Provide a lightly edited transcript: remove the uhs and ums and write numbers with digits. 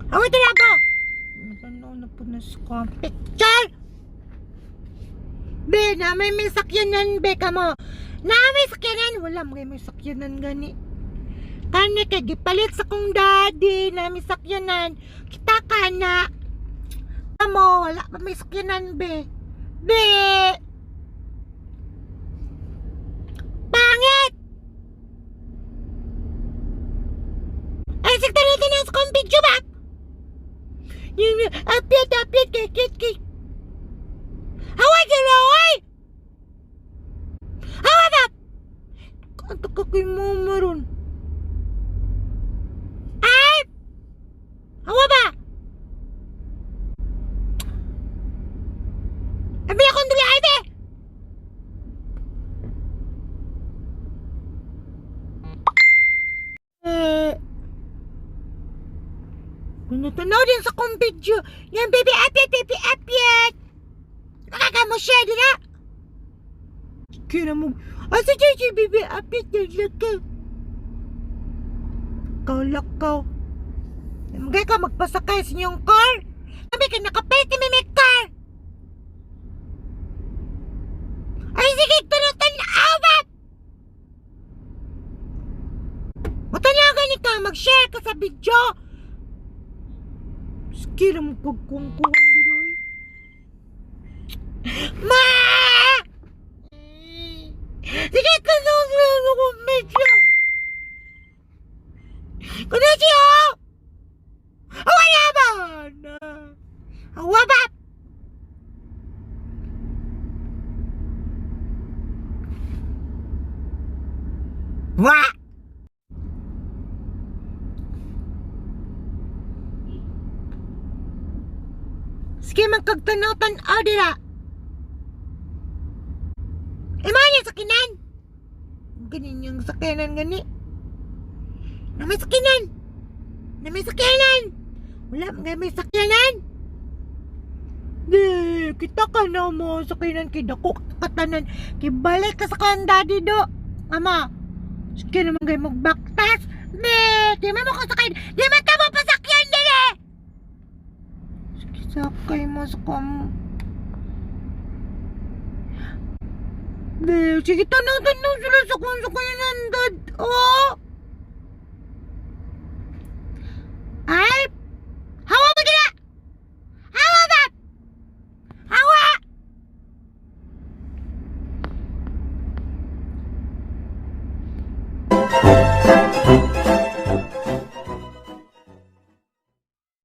Away talaga! Ano na po na sa picture? Be, na may sakyanan, be, kamo. Na may sakyanan, wala may sakyanan gani. Kani kay gipalit sa kong daddy na may sakyanan. Kita ka na. Kamo, wala pa may sakyanan, be. Be! Pangit! Ay, sakta natin ang sa kong video ba? Yung apyot, kay. Haway ka na, haway! Haway ba? Kanta ka kay mama ron. Ay! Haway ba? Abi akong dali, ay be! Natanaw din sa kong video. Yan, baby apyot. Nakaka mo share din na. Kira mo. Asa dyan, baby apyot. Lakaw. Lakaw. Magay ka magpasakay sa inyong car. Sabi ka nakapait na may car. Ay, sige, tanaw ba? Matanagan ka, mag-share ka sa video. Kira mo pagkungkuhan dito eh. Ma! Sige, kanong ko medyo. Kuno siya! Awa naman! Awa ba? Wa! Sige, magkagtanaw-tanaw dira. Imanya sakinan. Ganin yung sakinan gani. Na may sakinan. Wala may sakinan. Di, kita ka na mo sakinan kay dako katanan. Kibalik ka sa kong daddy do. Ama, sige naman kayo magbaktas. Di mo ko sakyan. Di mo pa sakyan dili. Sakay mo sa kam. Be, sige tanong sila sa kung sakayan dad. Oh!